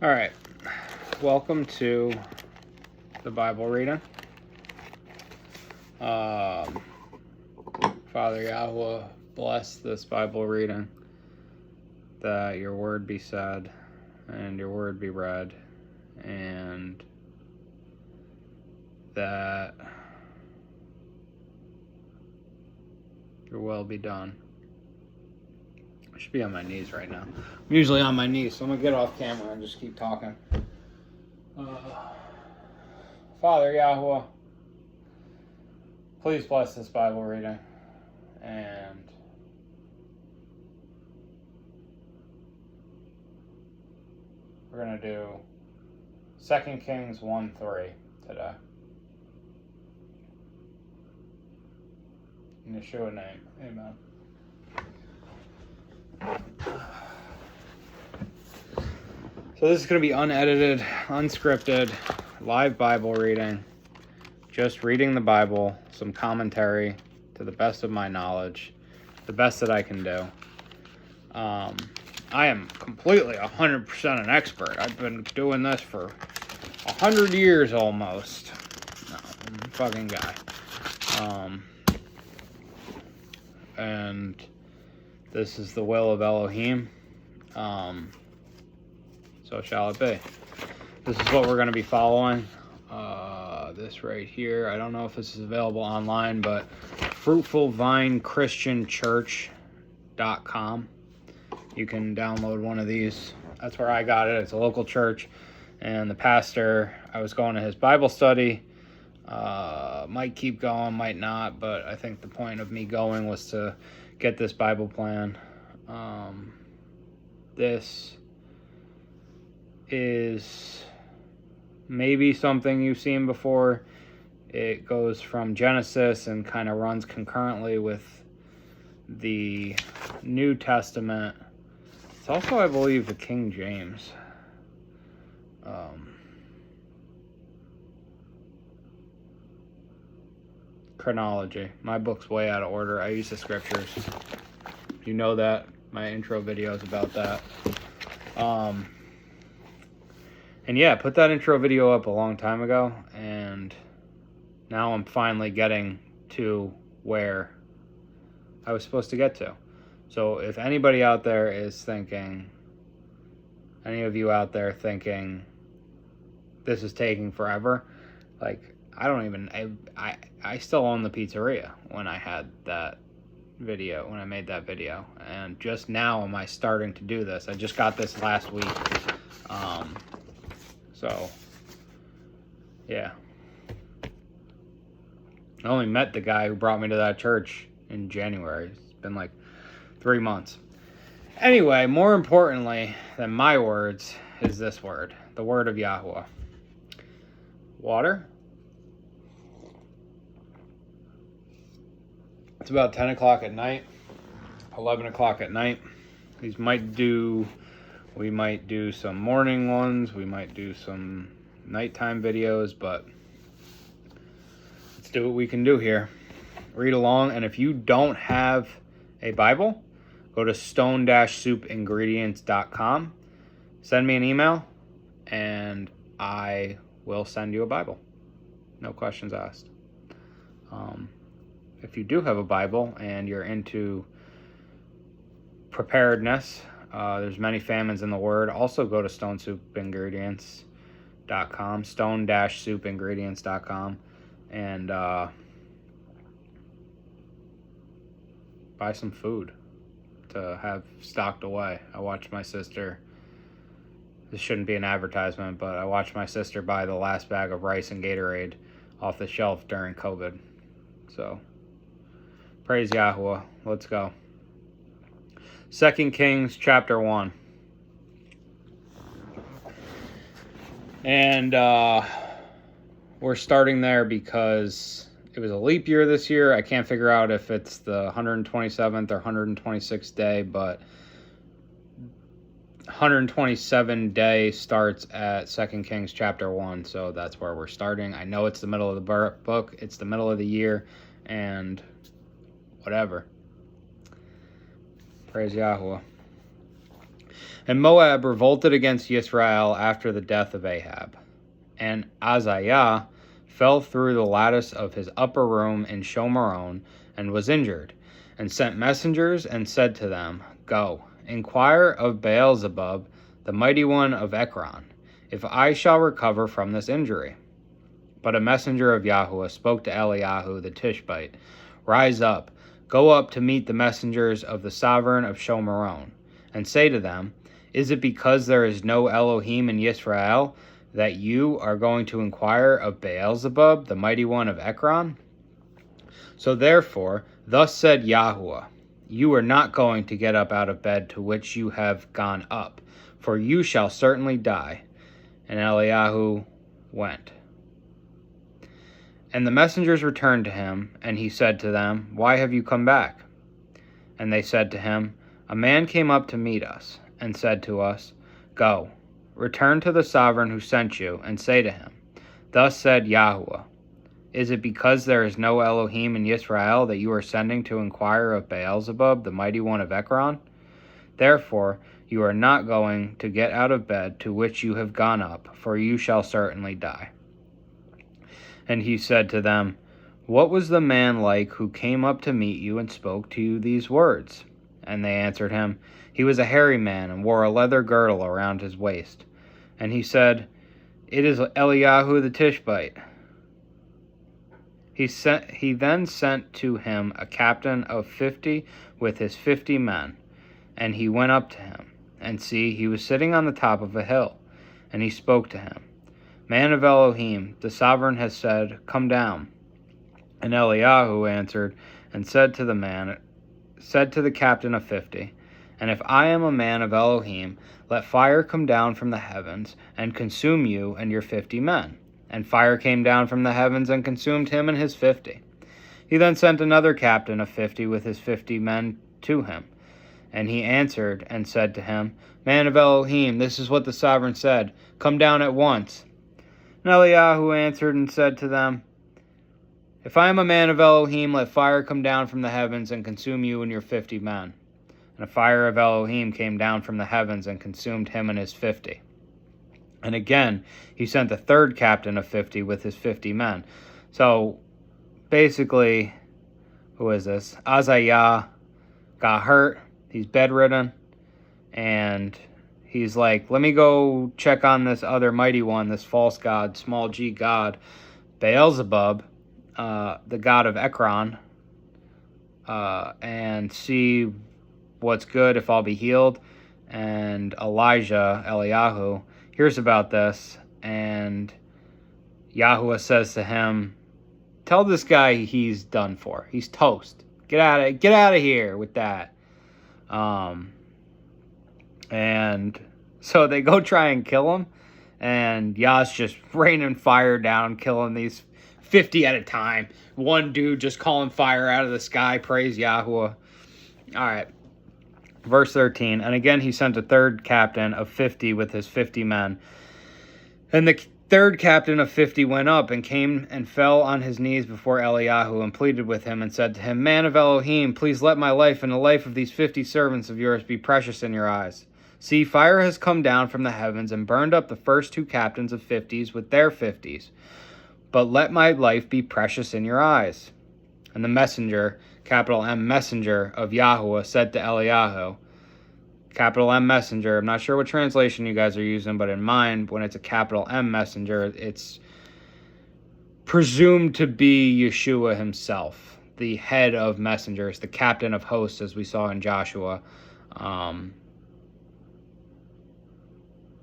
All right, welcome to the Bible reading. Father Yahweh, bless this Bible reading, that your word be said and your word be read, and that your will be done. I should be on my knees right now. I'm usually on my knees, so I'm going to get off camera and just keep talking. Father Yahweh, please bless this Bible reading, and we're going to do 2 Kings 1:3 today. In Yeshua's name, amen. So this is going to be unedited, unscripted, live Bible reading. Just reading the Bible, some commentary to the best of my knowledge, the best that I can do. I am completely 100% an expert. I've been doing this for 100 years almost. No, I'm a fucking guy. And this is the will of Elohim. So shall it be. This is what we're going to be following. This right here. I don't know if this is available online, but Fruitful Vine Christian Church.com. You can download one of these. That's where I got it. It's a local church. And the pastor, I was going to his Bible study. Might keep going, might not. But I think the point of me going was to get this Bible plan. This is maybe something you've seen before. It goes from Genesis and kind of runs concurrently with the New Testament. It's also, I believe, the King James. Chronology. My book's way out of order. I use the scriptures. You know that. My intro video is about that. And yeah, I put that intro video up a long time ago, and now I'm finally getting to where I was supposed to get to. So if anybody out there is thinking, any of you out there thinking this is taking forever, like, I still own the pizzeria when I had that video, when I made that video. And just now am I starting to do this. I just got this last week. So, yeah. I only met the guy who brought me to that church in January. It's been like 3 months. Anyway, more importantly than my words is this word, the word of Yahweh. Water. It's about 10 o'clock at night, 11 o'clock at night. We might do some morning ones, we might do some nighttime videos, but let's do what we can do here. Read along, and if you don't have a Bible, go to stone-soupingredients.com. Send me an email, and I will send you a Bible. No questions asked. If you do have a Bible and you're into preparedness, there's many famines in the word. Also go to stone-soupingredients.com, stone-soupingredients.com, and buy some food to have stocked away. I watched my sister, this shouldn't be an advertisement, but I watched my sister buy the last bag of rice and Gatorade off the shelf during COVID. So, praise Yahweh. Let's go. 2 Kings chapter 1. And we're starting there because it was a leap year this year. I can't figure out if it's the 127th or 126th day, but 127 day starts at 2 Kings chapter 1, so that's where we're starting. I know it's the middle of the book, it's the middle of the year, and whatever. Praise Yahweh. And Moab revolted against Israel after the death of Ahab. And Azariah fell through the lattice of his upper room in Shomeron and was injured, and sent messengers and said to them, Go, inquire of Beelzebub, the mighty one of Ekron, if I shall recover from this injury. But a messenger of Yahuwah spoke to Eliyahu the Tishbite, Rise up, go up to meet the messengers of the sovereign of Shomeron, and say to them, Is it because there is no Elohim in Israel that you are going to inquire of Beelzebub, the mighty one of Ekron? So therefore, thus said Yahuwah, You are not going to get up out of bed to which you have gone up, for you shall certainly die. And Eliyahu went. And the messengers returned to him, and he said to them, Why have you come back? And they said to him, A man came up to meet us, and said to us, Go, return to the sovereign who sent you, and say to him, Thus said Yahuwah, Is it because there is no Elohim in Israel that you are sending to inquire of Beelzebub, the mighty one of Ekron? Therefore, you are not going to get out of bed to which you have gone up, for you shall certainly die. And he said to them, What was the man like who came up to meet you and spoke to you these words? And they answered him, He was a hairy man and wore a leather girdle around his waist. And he said, It is Eliyahu the Tishbite. He then sent to him a captain of 50 with his 50 men. And he went up to him, and see, he was sitting on the top of a hill. And he spoke to him, Man of Elohim, the sovereign has said, Come down. And Eliyahu answered and said to the captain of 50, And if I am a man of Elohim, let fire come down from the heavens, and consume you and your 50 men. And fire came down from the heavens, and consumed him and his 50. He then sent another captain of 50 with his 50 men to him. And he answered and said to him, Man of Elohim, this is what the sovereign said, Come down at once. And Eliyahu answered and said to them, If I am a man of Elohim, let fire come down from the heavens and consume you and your 50 men. And a fire of Elohim came down from the heavens and consumed him and his 50. And again, he sent the third captain of 50 with his 50 men. So, basically, who is this? Azariah got hurt. He's bedridden. And he's like, let me go check on this other mighty one, this false god, small g god, Beelzebub, the god of Ekron, and see what's good, if I'll be healed. And Eliyahu, hears about this, and Yahuwah says to him, Tell this guy he's done for. He's toast. Get out of here with that. And so they go try and kill him, and Yah's just raining fire down, killing these 50 at a time. One dude just calling fire out of the sky. Praise Yahuwah. All right. Verse 13. And again he sent a third captain of 50 with his 50 men. And the third captain of 50 went up and came and fell on his knees before Eliyahu and pleaded with him and said to him, Man of Elohim, please let my life and the life of these 50 servants of yours be precious in your eyes. See, fire has come down from the heavens and burned up the first two captains of 50s with their 50s. But let my life be precious in your eyes. And the messenger, capital M messenger of Yahuwah, said to Eliyahu, capital M messenger, I'm not sure what translation you guys are using, but in mine, when it's a capital M messenger, it's presumed to be Yeshua himself, the head of messengers, the captain of hosts, as we saw in Joshua.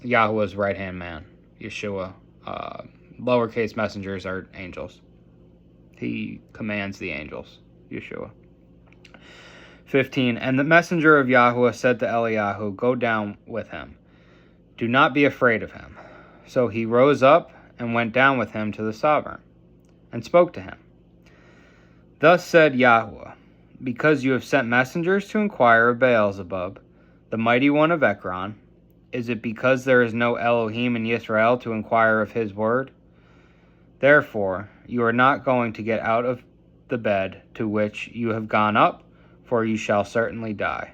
Yahuwah's right-hand man, Yeshua. Lowercase messengers are angels. He commands the angels, Yeshua. 15. And the messenger of Yahuwah said to Eliyahu, Go down with him. Do not be afraid of him. So he rose up and went down with him to the sovereign, and spoke to him. Thus said Yahuwah, Because you have sent messengers to inquire of Beelzebub, the mighty one of Ekron, is it because there is no Elohim in Israel to inquire of his word? Therefore, you are not going to get out of the bed to which you have gone up, for you shall certainly die.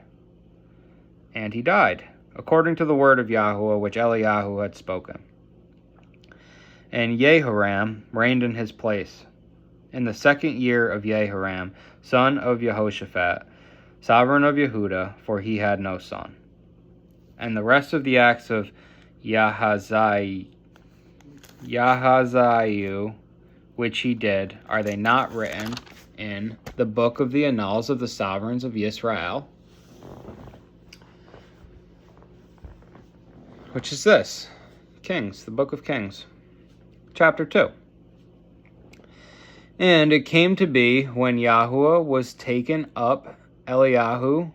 And he died, according to the word of Yahuwah which Eliyahu had spoken. And Jehoram reigned in his place, in the 2nd year of Jehoram, son of Jehoshaphat, sovereign of Yehudah, for he had no son. And the rest of the acts of Yahaziah, which he did, are they not written in the book of the annals of the sovereigns of Israel? Which is this? Kings, the book of Kings, chapter 2. And it came to be when Yahuwah was taken up Eliyahu,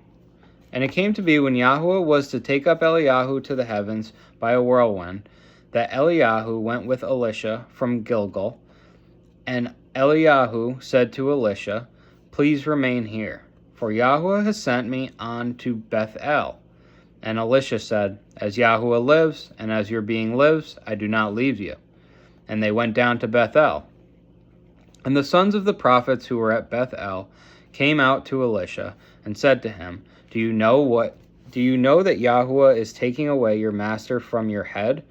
and it came to be when Yahuwah was to take up Eliyahu to the heavens by a whirlwind, that Eliyahu went with Elisha from Gilgal. And Eliyahu said to Elisha, please remain here, for Yahuwah has sent me on to Bethel. And Elisha said, as Yahuwah lives, and as your being lives, I do not leave you. And they went down to Bethel. And the sons of the prophets who were at Bethel came out to Elisha and said to him, Do you know that Yahuwah is taking away your master from your head?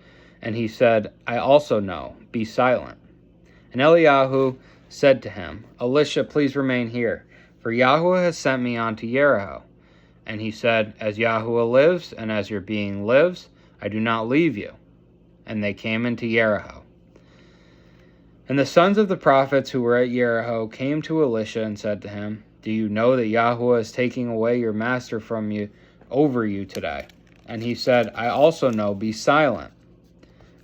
And he said, I also know. Be silent. And Eliyahu said to him, Elisha, please remain here, for Yahuwah has sent me on to Jericho. And he said, as Yahuwah lives, and as your being lives, I do not leave you. And they came into Jericho. And the sons of the prophets who were at Jericho came to Elisha and said to him, Do you know that Yahuwah is taking away your master from you over you today? And he said, I also know. Be silent.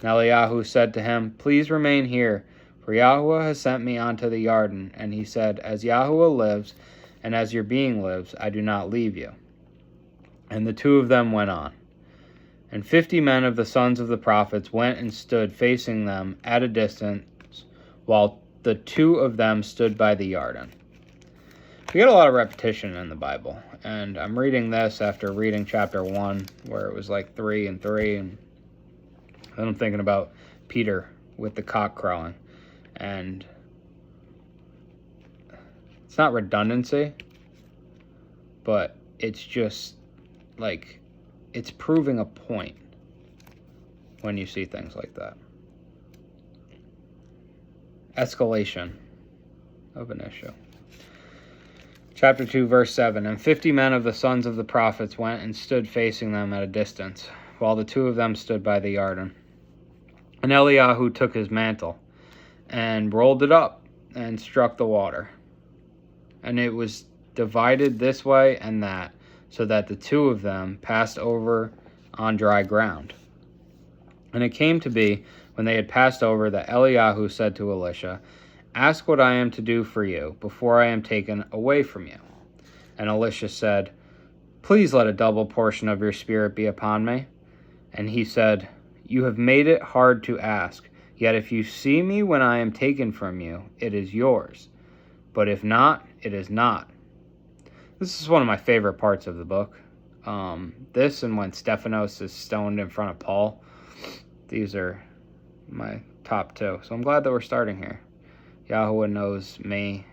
And Eliyahu said to him, Please remain here, for Yahuwah has sent me onto the Yarden. And he said, as Yahuwah lives, and as your being lives, I do not leave you. And the two of them went on. And 50 men of the sons of the prophets went and stood facing them at a distance, while the two of them stood by the Yarden. We get a lot of repetition in the Bible, and I'm reading this after reading chapter 1, where it was like 3 and 3, and then I'm thinking about Peter with the cock crowing, and it's not redundancy, but it's just like, it's proving a point when you see things like that. Escalation of an issue. Chapter 2, verse 7. And 50 men of the sons of the prophets went and stood facing them at a distance, while the two of them stood by the Yarden. And Eliyahu took his mantle, and rolled it up, and struck the water. And it was divided this way and that, so that the two of them passed over on dry ground. And it came to be, when they had passed over, that Eliyahu said to Elisha, Ask what I am to do for you, before I am taken away from you. And Elisha said, Please let a double portion of your spirit be upon me. And he said, You have made it hard to ask, yet if you see me when I am taken from you, it is yours. But if not, it is not. This is one of my favorite parts of the book. This and when Stephanos is stoned in front of Paul. These are my top two. So I'm glad that we're starting here. Yahuwah knows me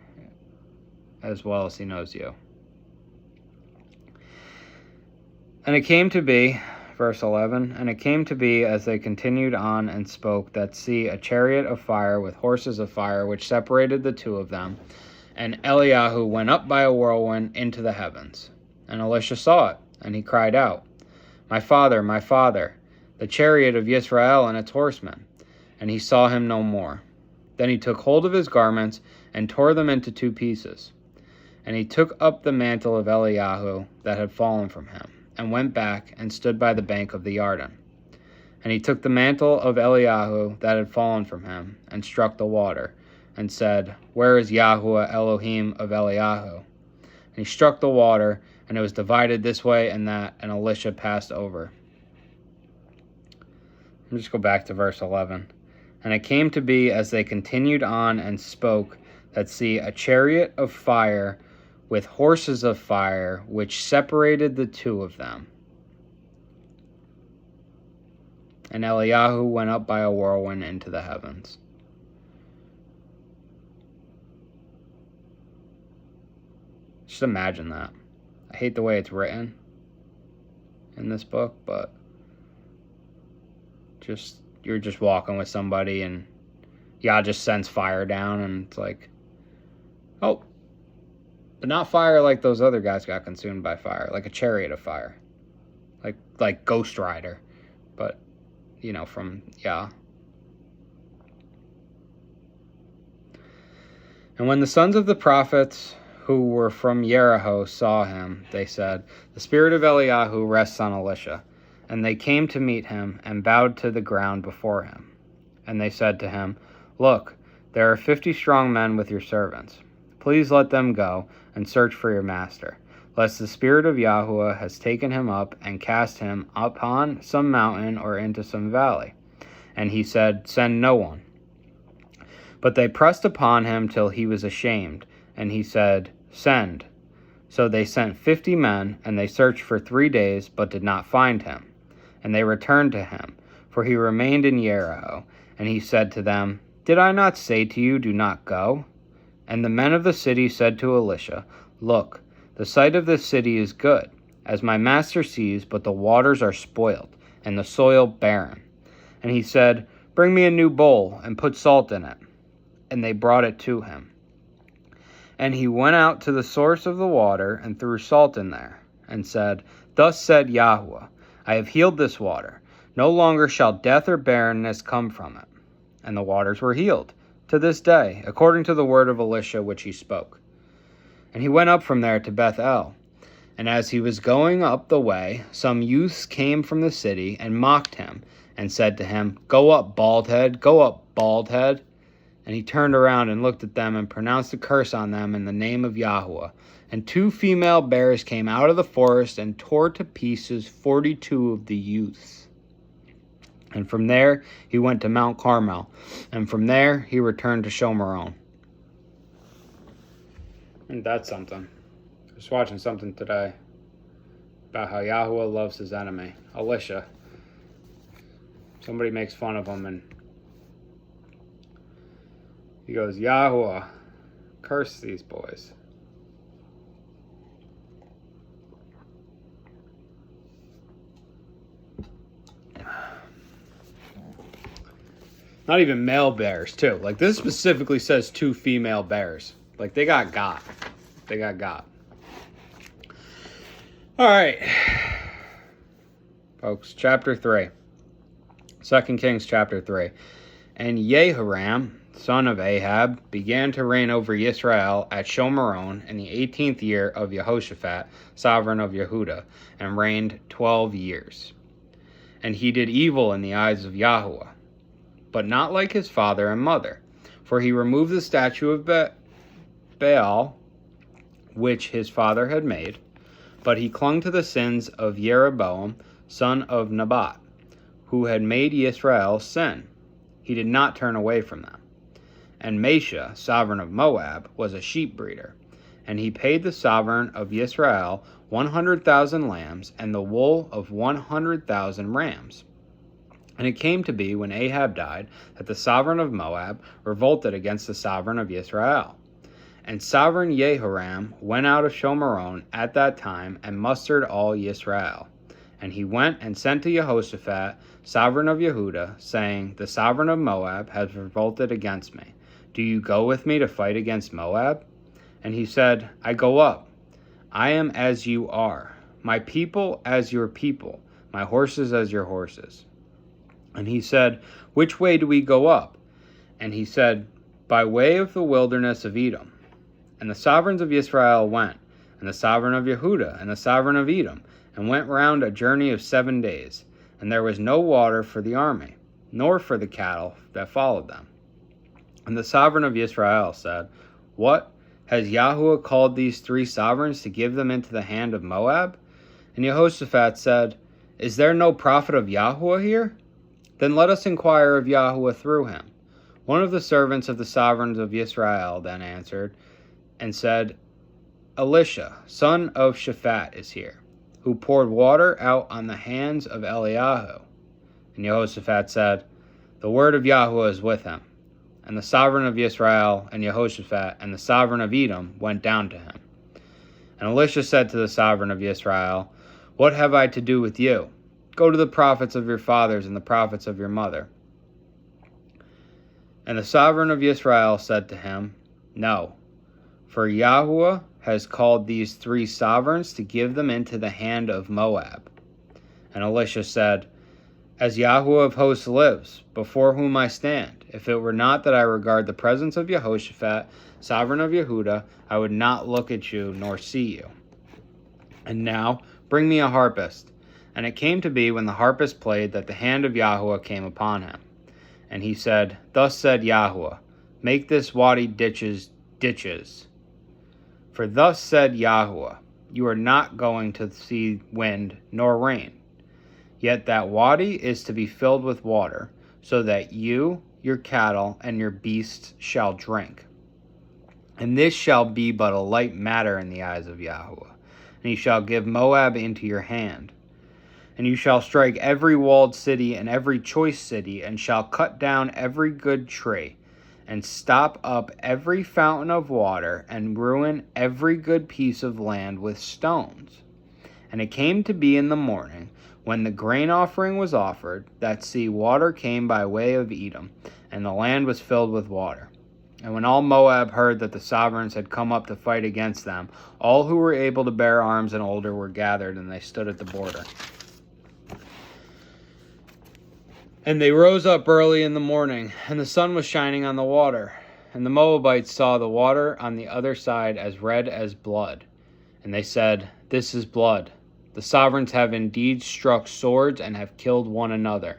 as well as he knows you. And it came to be, verse 11, and it came to be as they continued on and spoke, that see, a chariot of fire with horses of fire, which separated the two of them. And Eliyahu went up by a whirlwind into the heavens. And Elisha saw it, and he cried out, my father, the chariot of Yisrael and its horsemen. And he saw him no more. Then he took hold of his garments and tore them into 2 pieces. And he took up the mantle of Eliyahu that had fallen from him, and went back and stood by the bank of the Yarden. And he took the mantle of Eliyahu that had fallen from him, and struck the water, and said, Where is YHWH Elohim of Eliyahu? And he struck the water, and it was divided this way and that, and Elisha passed over. Let me just go back to verse 11. And it came to be as they continued on and spoke, that see, a chariot of fire with horses of fire, which separated the two of them. And Eliyahu went up by a whirlwind into the heavens. Just imagine that. I hate the way it's written. in this book, but you're just walking with somebody and Yah just sends fire down, and it's like, oh, but not fire like those other guys got consumed by fire, like a chariot of fire, like Ghost Rider, but from Yah. And when the sons of the prophets who were from Jericho saw him, they said, "The spirit of Eliyahu rests on Elisha." And they came to meet him and bowed to the ground before him. And they said to him, "Look, there are 50 strong men with your servants. Please let them go and search for your master, lest the spirit of Yahuwah has taken him up and cast him upon some mountain or into some valley." And he said, "Send no one." But they pressed upon him till he was ashamed, and he said, "Send." So they sent 50 men, and they searched for 3 days, but did not find him. And they returned to him, for he remained in Jericho. And he said to them, "Did I not say to you, do not go?" And the men of the city said to Elisha, "Look, the site of this city is good, as my master sees, but the waters are spoiled, and the soil barren." And he said, "Bring me a new bowl, and put salt in it." And they brought it to him. And he went out to the source of the water, and threw salt in there, and said, "Thus said Yahuwah, I have healed this water. No longer shall death or barrenness come from it." And the waters were healed, to this day, according to the word of Elisha which he spoke. And he went up from there to Bethel. And as he was going up the way, some youths came from the city, and mocked him, and said to him, "Go up, bald head, go up, bald head." And he turned around and looked at them, and pronounced a curse on them in the name of Yahuwah. And 2 female bears came out of the forest, and tore to pieces 42 of the youths. And from there he went to Mount Carmel, and from there he returned to Shomeron. And that's something. I was watching something today about how Yahuwah loves his enemy, Elisha. Somebody makes fun of him, and he goes, "Yahuwah, curse these boys." Not even male bears, too. Like, this specifically says 2 female bears. Like, they got got. They got got. All right. Folks, chapter 3. 2 Kings chapter 3. And Jehoram, son of Ahab, began to reign over Israel at Shomeron in the 18th year of Jehoshaphat, sovereign of Yehudah, and reigned 12 years. And he did evil in the eyes of Yahuwah, but not like his father and mother. For he removed the statue of Baal, which his father had made, but he clung to the sins of Jeroboam, son of Nebat, who had made Israel sin. He did not turn away from them. And Mesha, sovereign of Moab, was a sheep breeder, and he paid the sovereign of Israel 100,000 lambs, and the wool of 100,000 rams. And it came to be, when Ahab died, that the sovereign of Moab revolted against the sovereign of Israel. And sovereign Jehoram went out of Shomeron at that time, and mustered all Israel. And he went and sent to Jehoshaphat, sovereign of Yehudah, saying, "The sovereign of Moab has revolted against me. Do you go with me to fight against Moab?" And he said, "I go up. I am as you are, my people as your people, my horses as your horses." And he said, "Which way do we go up?" And he said, "By way of the wilderness of Edom." And the sovereigns of Israel went, and the sovereign of Yehudah, and the sovereign of Edom, and went round a journey of 7 days. And there was no water for the army, nor for the cattle that followed them. And the sovereign of Israel said, "What? Has Yahuwah called these 3 sovereigns to give them into the hand of Moab?" And Jehoshaphat said, "Is there no prophet of Yahuwah here? Then let us inquire of Yahuwah through him." One of the servants of the sovereigns of Israel then answered and said, "Elisha, son of Shaphat, is here, who poured water out on the hands of Eliyahu." And Jehoshaphat said, "The word of Yahuwah is with him." And the sovereign of Israel and Jehoshaphat and the sovereign of Edom went down to him. And Elisha said to the sovereign of Israel, What have I to do with you? Go to the prophets of your fathers and the prophets of your mother. And the sovereign of Israel said to him, No, for Yahuwah has called these 3 sovereigns to give them into the hand of Moab. And Elisha said, As Yahuwah of hosts lives, before whom I stand, if it were not that I regard the presence of Jehoshaphat, sovereign of Yehudah, I would not look at you nor see you. And now bring me a harpist. And it came to be when the harpist played that the hand of Yahuwah came upon him. And he said, Thus said Yahuwah, make this wadi ditches. For thus said Yahuwah, you are not going to see wind nor rain. Yet that wadi is to be filled with water, so that you, your cattle, and your beasts shall drink. And this shall be but a light matter in the eyes of Yahuwah. And he shall give Moab into your hand. And you shall strike every walled city and every choice city, and shall cut down every good tree, and stop up every fountain of water, and ruin every good piece of land with stones. And it came to be in the morning, when the grain offering was offered, that see, water came by way of Edom, and the land was filled with water. And when all Moab heard that the sovereigns had come up to fight against them, all who were able to bear arms and older were gathered, and they stood at the border. And they rose up early in the morning, and the sun was shining on the water. And the Moabites saw the water on the other side as red as blood. And they said, This is blood. The sovereigns have indeed struck swords and have killed one another.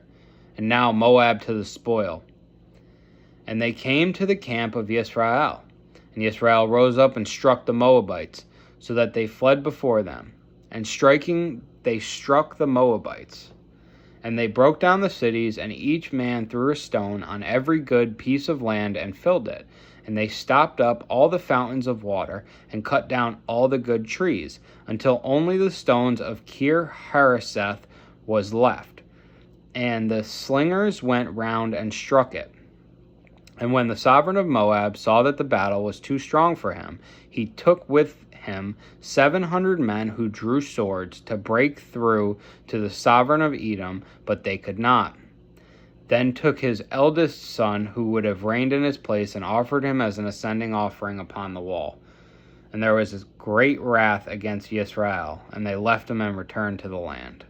And now Moab to the spoil. And they came to the camp of Yisrael. And Yisrael rose up and struck the Moabites, so that they fled before them. And striking, they struck the Moabites. And they broke down the cities, and each man threw a stone on every good piece of land and filled it. And they stopped up all the fountains of water, and cut down all the good trees, until only the stones of Kir Hareseth was left. And the slingers went round and struck it. And when the sovereign of Moab saw that the battle was too strong for him, he took with him 700 men who drew swords to break through to the sovereign of Edom, but they could not. Then took his eldest son, who would have reigned in his place, and offered him as an ascending offering upon the wall. And there was great wrath against Yisrael, and they left him and returned to the land.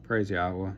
Praise Yahweh.